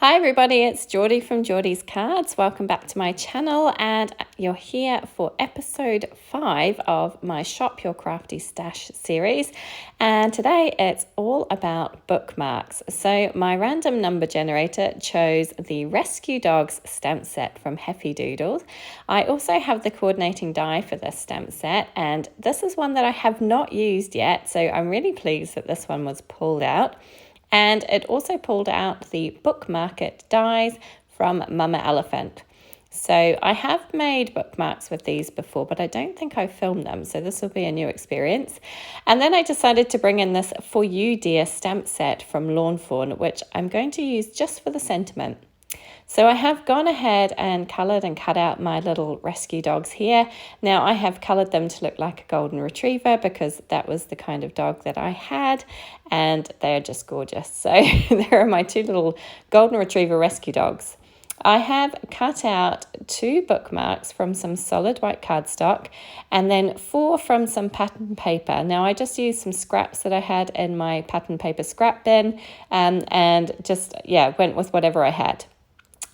Hi everybody, it's Geordie from Geordie's Cards. Welcome back to my channel, and you're here for episode 5 of my Shop Your Crafty Stash series. And today it's all about bookmarks. So my random number generator chose the Rescue Dogs stamp set from Heffy Doodles. I also have the coordinating die for this stamp set, and this is one that I have not used yet, so I'm really pleased that this one was pulled out. And it also pulled out the Bookmark dies from Mama Elephant. So I have made bookmarks with these before, but I don't think I filmed them. So this will be a new experience. And then I decided to bring in this For You Dear stamp set from Lawn Fawn, which I'm going to use just for the sentiment. So I have gone ahead and coloured and cut out my little rescue dogs here. Now I have coloured them to look like a golden retriever because that was the kind of dog that I had, and they are just gorgeous. So there are my two little golden retriever rescue dogs. I have cut out 2 bookmarks from some solid white cardstock and then 4 from some pattern paper. Now I just used some scraps that I had in my pattern paper scrap bin and just went with whatever I had.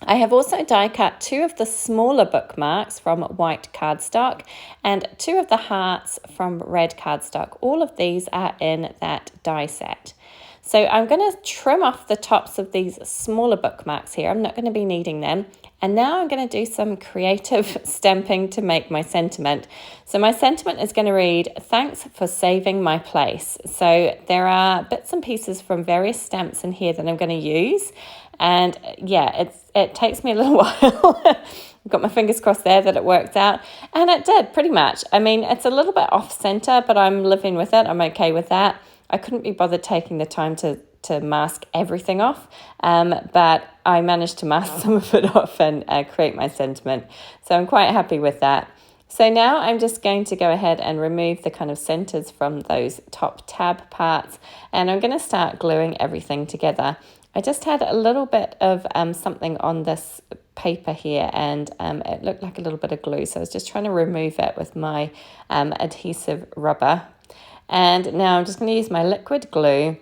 I have also die cut 2 of the smaller bookmarks from white cardstock and 2 of the hearts from red cardstock. All of these are in that die set. So I'm going to trim off the tops of these smaller bookmarks here. I'm not going to be needing them. And now I'm going to do some creative stamping to make my sentiment. So my sentiment is going to read, "Thanks for saving my place." So there are bits and pieces from various stamps in here that I'm going to use. And it takes me a little while. I've got my fingers crossed there that it worked out. And it did, pretty much. I mean, it's a little bit off center, but I'm living with it. I'm okay with that. I couldn't be bothered taking the time to mask everything off, but I managed to mask some of it off and create my sentiment. So I'm quite happy with that. So now I'm just going to go ahead and remove the kind of centers from those top tab parts, and I'm going to start gluing everything together. I just had a little bit of something on this paper here, and it looked like a little bit of glue, so I was just trying to remove it with my adhesive rubber. And now I'm just going to use my liquid glue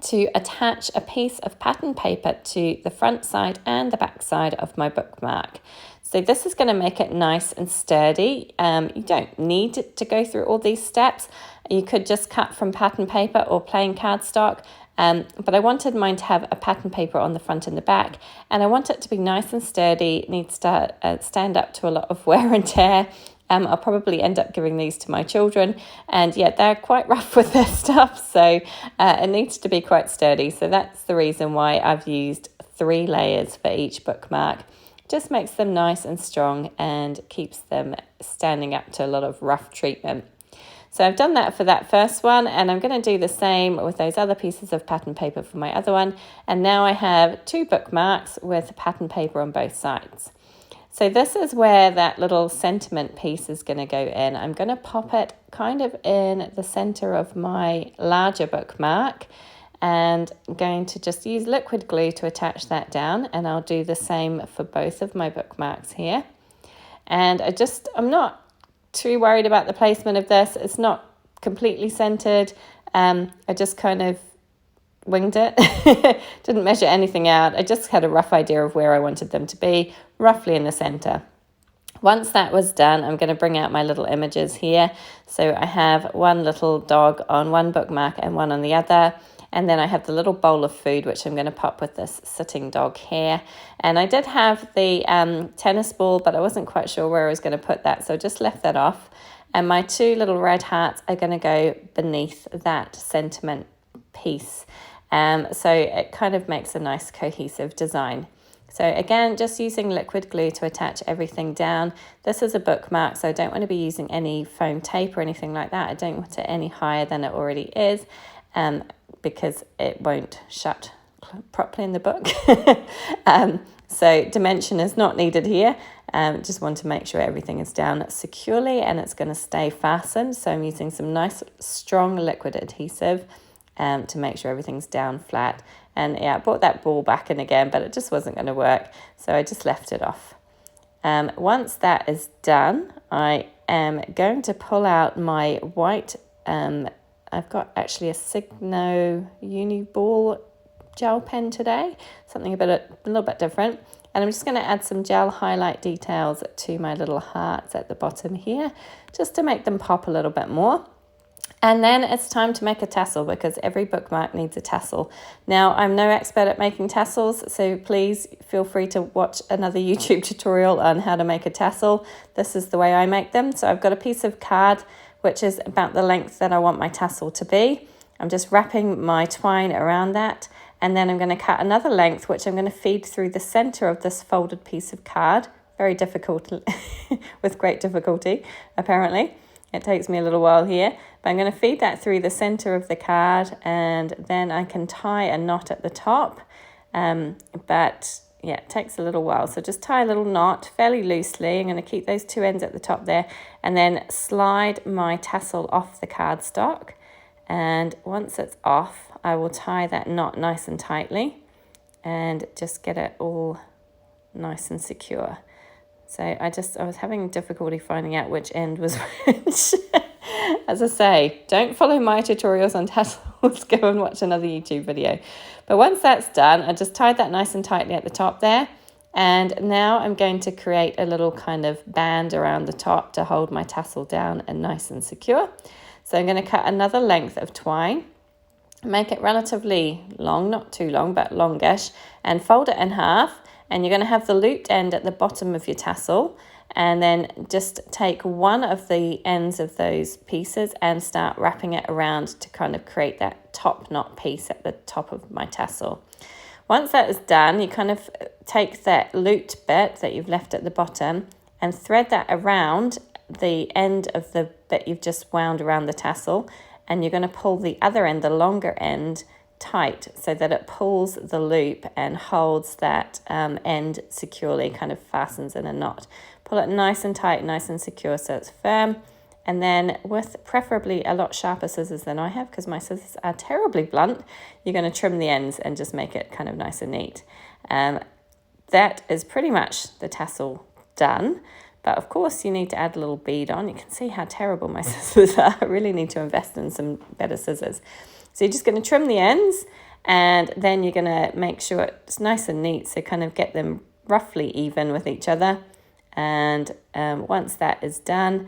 to attach a piece of pattern paper to the front side and the back side of my bookmark. So this is going to make it nice and sturdy. You don't need to go through all these steps. You could just cut from pattern paper or plain cardstock. But I wanted mine to have a pattern paper on the front and the back, and I want it to be nice and sturdy. It needs to stand up to a lot of wear and tear. I'll probably end up giving these to my children, and they're quite rough with their stuff, so it needs to be quite sturdy. So that's the reason why I've used 3 layers for each bookmark. Just makes them nice and strong and keeps them standing up to a lot of rough treatment. So I've done that for that first one, and I'm going to do the same with those other pieces of pattern paper for my other one. And now I have 2 bookmarks with pattern paper on both sides. So this is where that little sentiment piece is going to go in. I'm going to pop it kind of in the center of my larger bookmark, and I'm going to just use liquid glue to attach that down, and I'll do the same for both of my bookmarks here. And I'm not too worried about the placement of this. It's not completely centered. I just kind of winged it. Didn't measure anything out. I just had a rough idea of where I wanted them to be, roughly in the center. Once that was done, I'm going to bring out my little images here. So I have one little dog on one bookmark and one on the other. And then I have the little bowl of food, which I'm going to pop with this sitting dog here. And I did have the tennis ball, but I wasn't quite sure where I was going to put that, so I just left that off. And my 2 little red hearts are going to go beneath that sentiment piece. So it kind of makes a nice cohesive design. So again, just using liquid glue to attach everything down. This is a bookmark, so I don't want to be using any foam tape or anything like that. I don't want it any higher than it already is, because it won't shut properly in the book. So dimension is not needed here. Just want to make sure everything is down securely and it's going to stay fastened. So I'm using some nice strong liquid adhesive to make sure everything's down flat. And I brought that ball back in again, but it just wasn't going to work, so I just left it off. Once that is done, I am going to pull out my white I've got actually a Signo Uniball gel pen today, something a little bit different. And I'm just going to add some gel highlight details to my little hearts at the bottom here, just to make them pop a little bit more. And then it's time to make a tassel, because every bookmark needs a tassel. Now, I'm no expert at making tassels, so please feel free to watch another YouTube tutorial on how to make a tassel. This is the way I make them. So I've got a piece of card, which is about the length that I want my tassel to be. I'm just wrapping my twine around that. And then I'm going to cut another length, which I'm going to feed through the center of this folded piece of card. Very difficult, with great difficulty, apparently. It takes me a little while here, but I'm going to feed that through the center of the card, and then I can tie a knot at the top. But yeah, it takes a little while. So just tie a little knot fairly loosely. I'm going to keep those two ends at the top there, and then slide my tassel off the cardstock. And once it's off, I will tie that knot nice and tightly and just get it all nice and secure. So I was having difficulty finding out which end was which. As I say, don't follow my tutorials on tassels, go and watch another YouTube video. But once that's done, I just tied that nice and tightly at the top there. And now I'm going to create a little kind of band around the top to hold my tassel down and nice and secure. So I'm going to cut another length of twine, make it relatively long, not too long, but longish, and fold it in half. And you're going to have the looped end at the bottom of your tassel, and then just take one of the ends of those pieces and start wrapping it around to kind of create that top knot piece at the top of my tassel. Once that is done, you kind of take that looped bit that you've left at the bottom and thread that around the end of the bit you've just wound around the tassel, and you're going to pull the other end, the longer end, tight so that it pulls the loop and holds that end securely, kind of fastens in a knot. Pull it nice and tight, nice and secure so it's firm. And then with preferably a lot sharper scissors than I have, because my scissors are terribly blunt, you're going to trim the ends and just make it kind of nice and neat. That is pretty much the tassel done. But of course you need to add a little bead on. You can see how terrible my scissors are. I really need to invest in some better scissors. So you're just going to trim the ends, and then you're going to make sure it's nice and neat, so kind of get them roughly even with each other. And once that is done,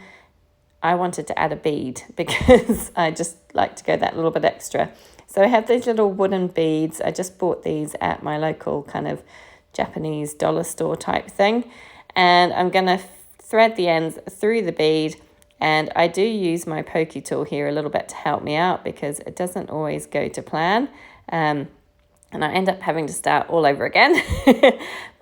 I wanted to add a bead because I just like to go that little bit extra. So I have these little wooden beads. I just bought these at my local kind of Japanese dollar store type thing. And I'm going to thread the ends through the bead. And I do use my pokey tool here a little bit to help me out, because it doesn't always go to plan. And I end up having to start all over again.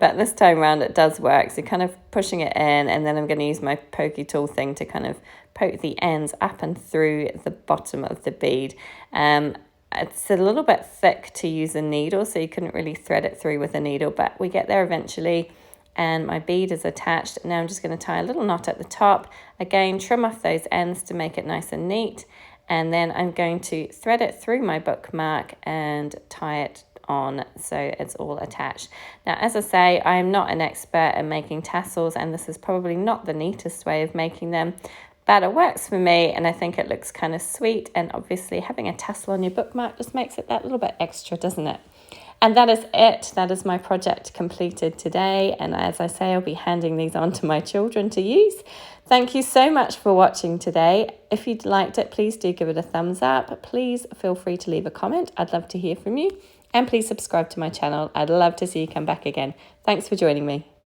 But this time around it does work. So kind of pushing it in, and then I'm going to use my pokey tool thing to kind of poke the ends up and through the bottom of the bead. It's a little bit thick to use a needle, so you couldn't really thread it through with a needle, but we get there eventually. And my bead is attached. Now I'm just going to tie a little knot at the top. Again, trim off those ends to make it nice and neat. And then I'm going to thread it through my bookmark and tie it on so it's all attached. Now, as I say, I'm not an expert at making tassels, and this is probably not the neatest way of making them, but it works for me, and I think it looks kind of sweet. And obviously having a tassel on your bookmark just makes it that little bit extra, doesn't it? And that is it. That is my project completed today. And as I say, I'll be handing these on to my children to use. Thank you so much for watching today. If you liked it, please do give it a thumbs up. Please feel free to leave a comment. I'd love to hear from you. And please subscribe to my channel. I'd love to see you come back again. Thanks for joining me.